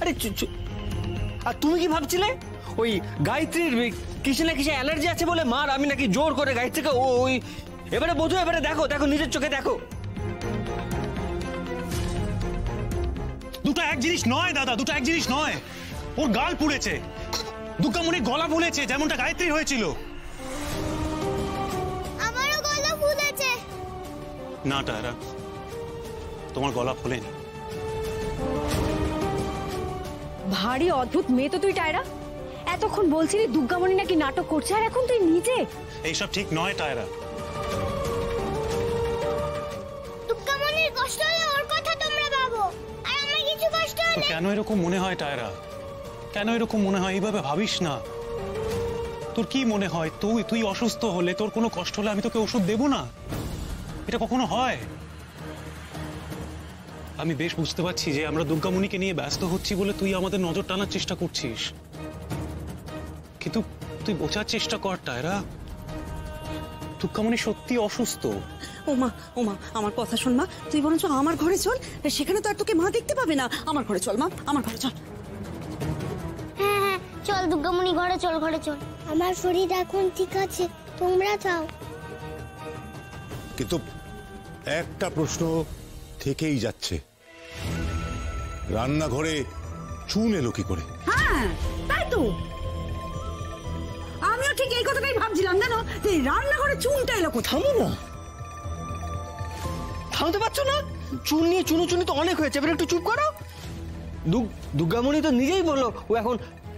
আরে আর তুমি কি ভাবছিলে ওই গায়ত্রীর কিসে না কিসে অ্যালার্জি আছে বলে মার আমি নাকি জোর করে গায়ত্রীকে ওই এবারে বোঝো, এবারে দেখো দেখো নিজের চোখে দেখো। দুটো এক জিনিস নয় দাদা, দুটো এক জিনিস নয়। ওর গাল পুড়েছে, দুর্গামণির গলা ফুলেছে যেমনটা গায়ত্রীর হয়েছিল। আমারও গলা ফুলেছে। না টায়রা, তোমার গলা ফোলেনি। ভারী অদ্ভুত মেয়ে তো তুই টায়রা। এতক্ষণ বলছিলি দুর্গামণি নাকি নাটক করছে, আর এখন তুই নিজে। এইসব ঠিক নয় টায়রা। দুর্গামণির কষ্ট হলে ওর কথা তোমরা ভাবো, আর আমার কিছু কষ্ট হলে কেন এরকম মনে হয় টায়রা? কেন এরকম মনে হয়? এইভাবে ভাবিস না। তোর কি মনে হয় তুই অসুস্থ হলে, তোর কোনো কষ্ট হলে আমি তোকে ওষুধ দেব না? এটা কখনো হয়? আমি বেশ বুঝতে পারছি যে আমরা দুর্গামণিকে নিয়ে ব্যস্ত হচ্ছি বলে তুই আমাদের নজর টানার চেষ্টা করছিস, কিন্তু তুই বোঝার চেষ্টা কর টায়রা, দুর্গামণি সত্যি অসুস্থ। ওমা ওমা, আমার কথা শোন মা, তুই বরঞ্চ আমার ঘরে চল, সেখানে তো আর তোকে মা দেখতে পাবে না। আমার ঘরে চল মা, আমার ঘরে চল। হ্যাঁ হ্যাঁ চল দুর্গামণি, ঘরে চল ঘরে চল। আমার শরীর এখন ঠিক আছে, তোমরা যাও। কিন্তু একটা প্রশ্ন থেকেই যাচ্ছে, রান্নাঘরে চুন এলো কি করে? হ্যাঁ তাই তো, আমিও ঠিক এই কথাটাই ভাবছিলাম জানো, যে রান্নাঘরে চুনটা এলো কোথায়। থামো না, থামতে পারছো না? চুন নিয়ে চুনি তো অনেক হয়েছে, এবার একটু চুপ করো। দুর্গামণি তো নিজেই বললো ও এখন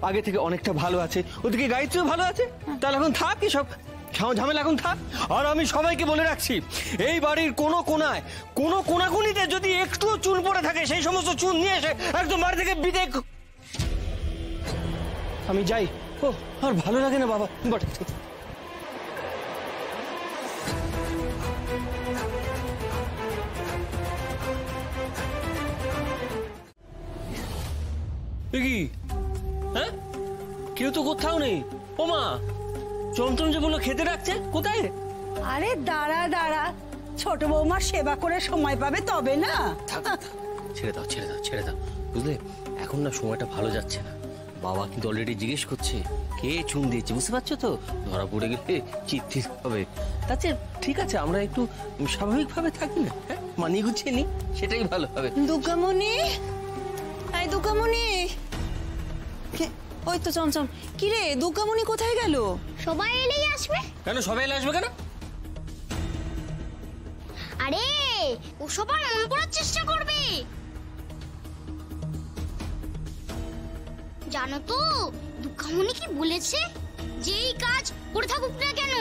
আগে থেকে অনেকটা ভালো আছে, ওদিকে গায়ত্রীও ভালো আছে, তাহলে এখন থাক এসব ঝামেলা, এখন থাক। আর আমি সবাইকে বলে রাখছি, এই বাড়ির কোনো কোনাকুনিতে যদি একটু চুন পড়ে থাকে, সেই সমস্ত চুন নিয়ে এসে একদম বাড়ি থেকে বিদায়। আমি যাই। ও আর ভালো লাগে না বাবা, বটে। কি হ্যাঁ, কেউ তো কোথাও নেই। ও মা, চমচম যে বললো খেতে রাখছে, কোথায়? আরে দাঁড়া দাঁড়া, ছোট বৌমার সেবা করে সময় পাবে তবে না। ছেড়ে দাও ছেড়ে দাও ছেড়ে দাও, বুঝলে এখন না সময়টা ভালো যাচ্ছে না। বাবা কিন্তু অলরেডি জিজ্ঞেস করছে কে চুন দিয়েছে, বুঝতে পারছো তো? ধরা পড়ে গেলে চিৎ হবে। আচ্ছা ঠিক আছে, আমরা একটু স্বাভাবিক ভাবে থাকি না, হ্যাঁ মানিয়ে গুছিয়ে নি, সেটাই ভালো হবে। দুর্গামণি, এই দুর্গামণি, ওই তো চমচম। কি রে দুর্গামণি কোথায় গেল? সবাই এলেই আসবে। কেন সবাই এলে আসবে কেন? আরে ও সবার মন করার চেষ্টা করবে, জানো তো দুর্গামণি কি বলেছে? যেই কাজ করে থাকুক না কেন,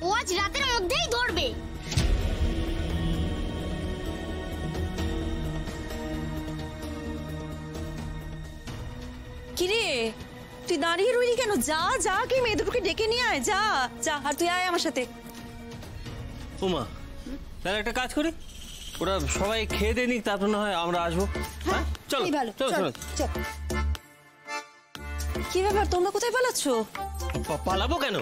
ও আজ রাতের মধ্যেই ধরবে। কিরে তুই দাঁড়িয়ে রইলি কেন? যা যা, কি মেয়ে দুটোকে ডেকে নিয়ে আয়, যা যা। আর তুই আয় আমার সাথে। ওমা তাহলে একটা কাজ করি, ওরা সবাই খেয়ে দিয়ে নিক, তারপর না হয় আমরা আসবো। হ্যাঁ চলো ভালো, চলো চলো। চল। কি ব্যাপার, তোমরা কোথায় পালাচ্ছ? পালাবো কেন?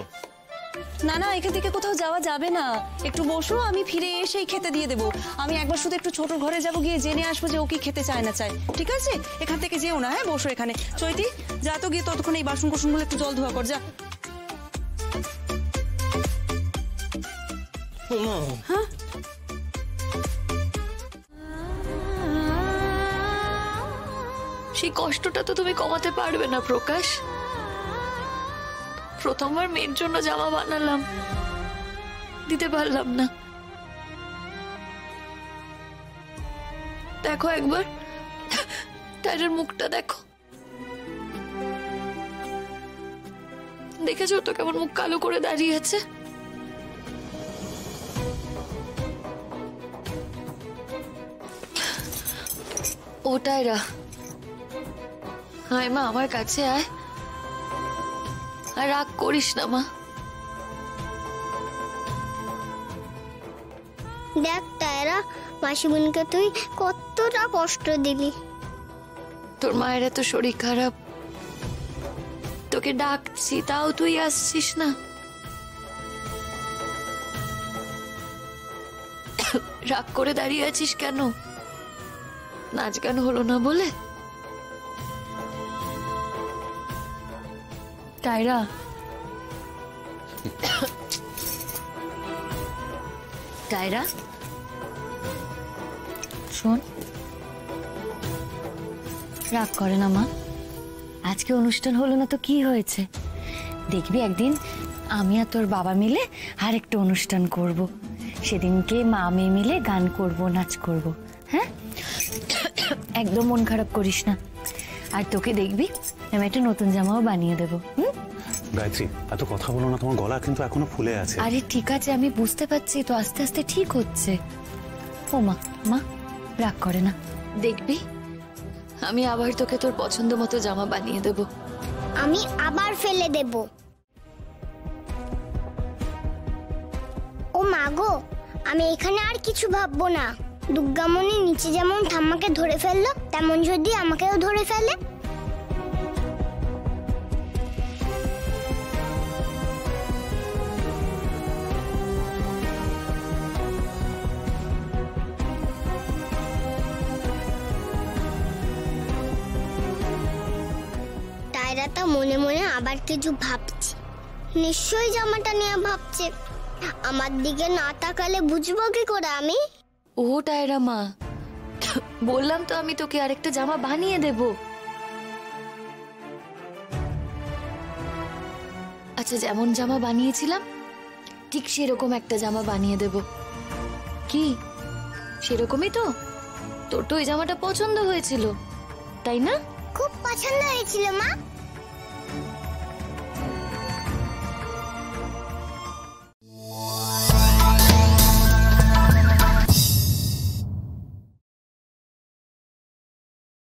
না না, এখান থেকে কোথাও যাওয়া যাবে না, একটু বসো, আমি ফিরে এসেই খেতে দিয়ে দেবো। আমি একবার শুধু একটু ছোট ঘরে যাবো, গিয়ে জেনে আসবো যে ও কি খেতে চায় না চায়, ঠিক আছে? এখান থেকে যেও না, হ্যাঁ বসো এখানে। চৈতি যা তো, গিয়ে ততক্ষণ এই বাসন কোসনগুলো একটু জল ধোয়া কর, যা। হ্যাঁ সেই কষ্টটা তো তুমি কমাতে পারবে না প্রকাশ। প্রথমবার মেয়ের জন্য জামা বানালাম, দিতে পারলাম না। দেখো একবার টায়রার মুখটা দেখো, দেখেছো তো কেমন মুখ কালো করে দাঁড়িয়ে আছে? ও টায়রা, আয় মা আমার কাছে আয়, আর রাগ করিস না মা। দেখ টায়রা, মাসিমণিকে তুই কতটা কষ্ট দিলি। তোর মায়ের এত শরীর খারাপ, তোকে ডাকছি তাও তুই আসছিস না। রাগ করে দাঁড়িয়ে আছিস কেন? নাচ গান হলো না বলে? টায়রা, টায়রা শোন, রাগ করে না মা। আজকে অনুষ্ঠান হলো না তো কি হয়েছে, দেখবি একদিন আমি আর তোর বাবা মিলে আরেকটা অনুষ্ঠান করব। সেদিনকে মা মেয়ে মিলে গান করব, নাচ করব। হ্যাঁ, একদম মন খারাপ করিস না। আর তোকে দেখবি আমি একটা নতুন জামাও বানিয়ে দেবো। গায়ত্রী, এত কথা বলো না, তোমার গলা কিন্তু এখনো ফুলে আছে। আরে ঠিক আছে, আমি বুঝতে পারছি, তো আস্তে আস্তে ঠিক হচ্ছে। ও মা, মা রাগ করে না, দেখবি আমি আবার তোকে তোর পছন্দ মতো জামা বানিয়ে দেব। আমি আবার ফেলে দেব। ও মা গো, আমি এখানে আর কিছু ভাববো না। দুর্গামণি নিচে যেমন ঠাম্মাকে ধরে ফেললো, তেমন যদি আমাকেও ধরে ফেলে। টায়রাটা মনে মনে আবার কিছু ভাবছে। নিশ্চয়ই জামাটা নিয়ে ভাবছে। আমার দিকে না তাকালে বুঝবো কি করে আমি? ও টায়রা মা, বললাম তো আমি তোকে আরেকটা জামা বানিয়ে দেব। আচ্ছা, যেমন জামা বানিয়েছিলাম ঠিক সেরকম একটা জামা বানিয়ে দেব। কি সেরকমই তো? তোর তো ওই জামাটা পছন্দ হয়েছিল, তাই না? খুব পছন্দ হয়েছিল মা।